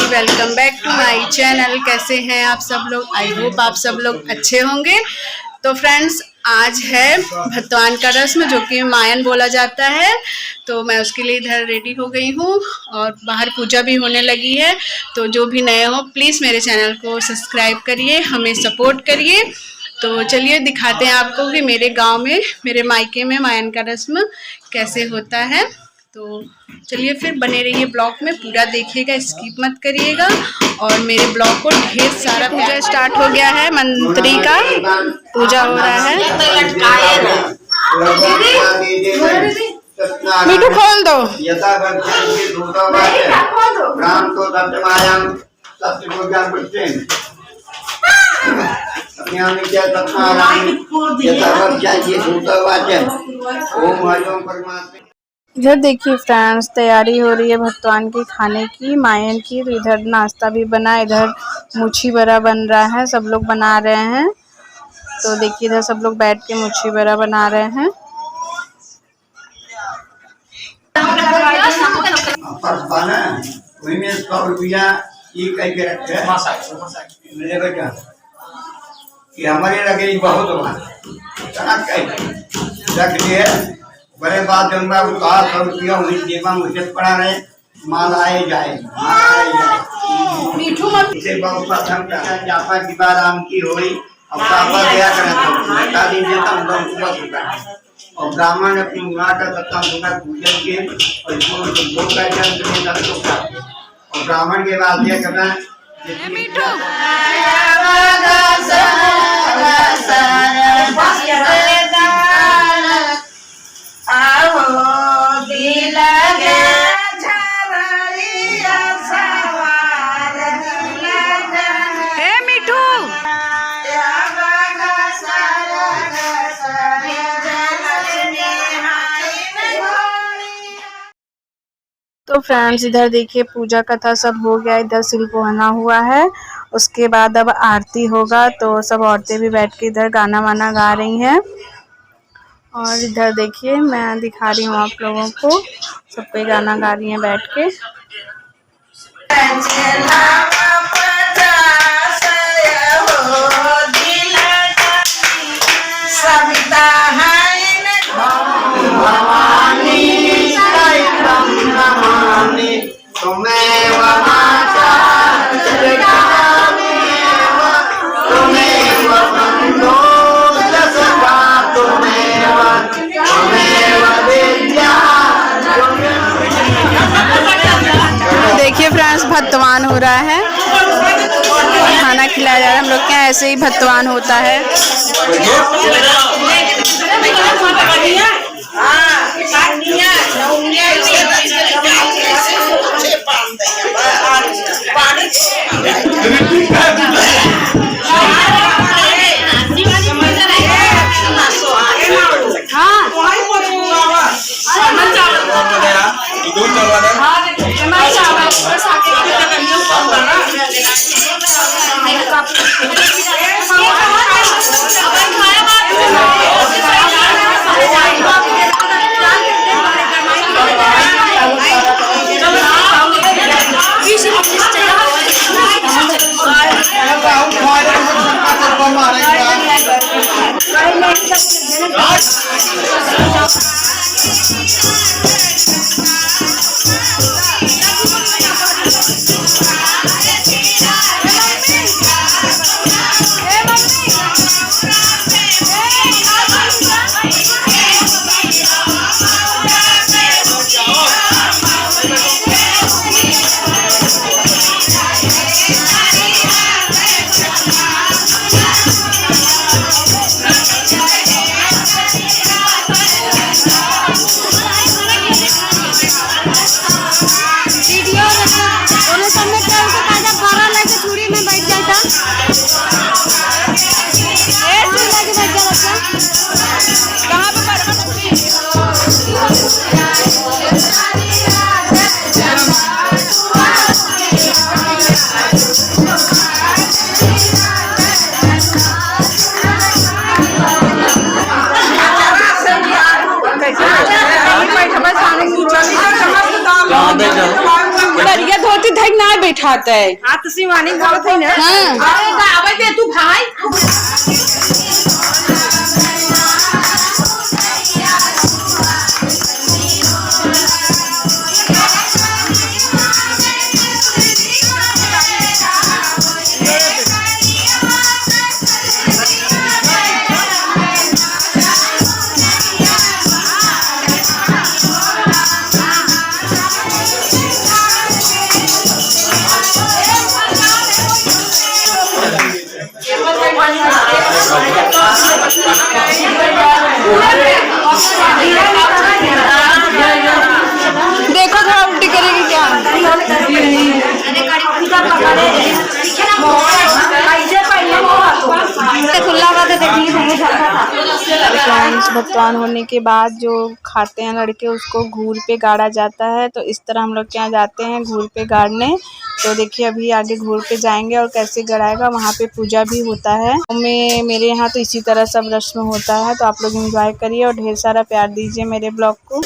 Welcome back to my channel. कैसे हैं आप सब लोग? आई होप आप सब लोग अच्छे होंगे। तो फ्रेंड्स, आज है भतवान का रस्म, जो कि मायन बोला जाता है। तो मैं उसके लिए इधर रेडी हो गई हूँ और बाहर पूजा भी होने लगी है। तो जो भी नए हो प्लीज़ मेरे चैनल को सब्सक्राइब करिए, हमें सपोर्ट करिए। तो चलिए दिखाते हैं आपको कि मेरे गांव में, मेरे मायके में मायन का रस्म कैसे होता है। तो चलिए फिर बने रहिए ब्लॉग में, पूरा देखिएगा, स्किप मत करिएगा। और मेरे ब्लॉग को ढेर सारा पूजा स्टार्ट हो गया है, मंत्री का पूजा हो रहा है। मीठू खोल दो। इधर देखिए फ्रेंड्स, तैयारी हो रही है भतवान की खाने की, मायन की। तो इधर नाश्ता भी बना, इधर मुछी बड़ा बन रहा है, सब लोग बना रहे हैं। तो देखिए इधर सब लोग बैठ के मुछी बड़ा बना रहे हैं। हमारे लगे बहुत रख दिए। बड़े बाद रुपया मुझे पड़ा रहे, माल आए जाए जापा की बात आम की हुई। अब गया और ब्राह्मण अपनी पूजन के और ब्राह्मण के बाद यह करना तो फ्रेंड्स, इधर देखिए पूजा कथा सब हो गया, इधर सिलपोहना हुआ है। उसके बाद अब आरती होगा। तो सब औरतें भी बैठ के इधर गाना वाना गा रही हैं। और इधर देखिए मैं दिखा रही हूँ आप लोगों को, सब कोई गाना गा रही हैं बैठ के। देखिए फ्रेंड्स, भतवान हो रहा है, खाना खिलाया जा रहा है। हम लोग के यहाँ ऐसे ही भतवान होता है। बढ़िया धोती धक ना बैठाता है। हाँ तो शिवानी बोलत है ना। हाँ अबे दे तू भाई। देखो थोड़ा उल्टी करेगी क्या? भगवान होने के बाद जो खाते हैं लड़के उसको घूर पे गाड़ा जाता है। तो इस तरह हम लोग के यहाँ जाते हैं घूर पे गाड़ने। तो देखिए अभी आगे घूर पे जाएंगे और कैसे गड़ाएगा, वहाँ पे पूजा भी होता है। मेरे यहाँ तो इसी तरह सब रस्म होता है। तो आप लोग एंजॉय करिए और ढेर सारा प्यार दीजिए मेरे ब्लॉग को।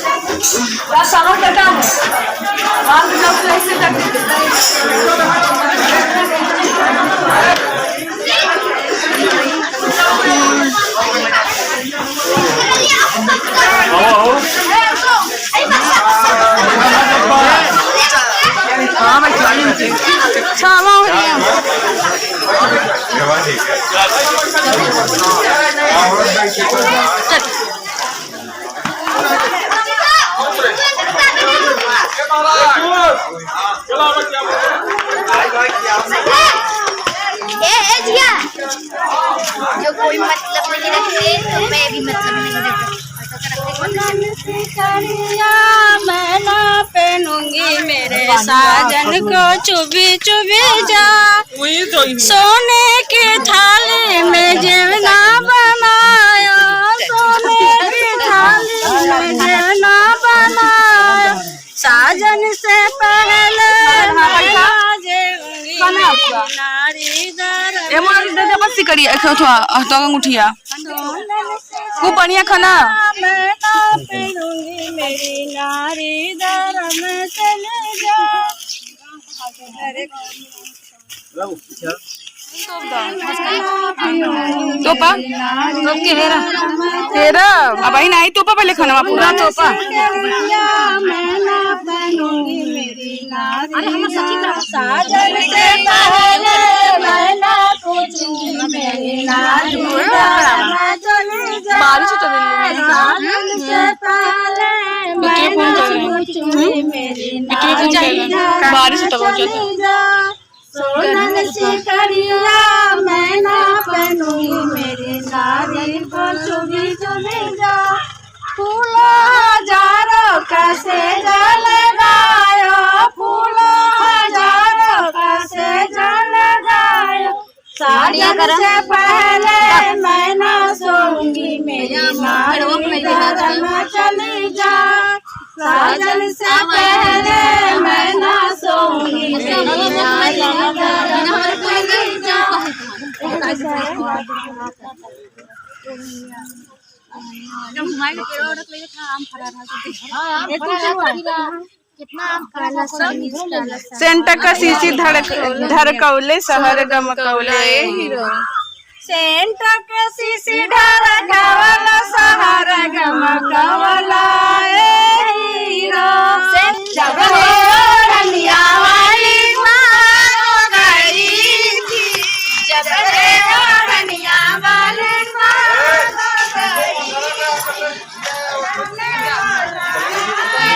जो कोई मतलब नहीं रखते तो मैं भी मतलब नहीं रखती। मैं ना पहनूंगी मेरे साजन को चुभी चुभी जा, सोने की थाली में जेवना बनाया, सोने की थाली में जेवना बनाया, साजन से पहले अंगूठिया वो बढ़िया खाना मेरी नारी दर में चले जा। तोपा तेरा अब आई नहीं तोपा पहले खाना पूरा तोपा मेरी नारी साजन से पहले मैं ना पूछूंगी मेरी नारी बारिश तो साजन से पहले मैं ना पूछूंगी मेरी नारी बारिश तो सोनन से करिया मैं ना पहनूंगी मेरी नारी को चुभी चुभी जा। फूलो हजारों कैसे जलगायो, फूलो हजारों कैसे जलगायो, साजन से पहले मैं ना सोऊंगी मेरी नारी दर में चली जा, साजन से पहले मैं ना सोऊंगी मेरी नारी दर में चली जा। सेंटा का सीसी धड़कौले शहर गमकौले सेंटा के सीसी धड़कौले शहर गमकौले।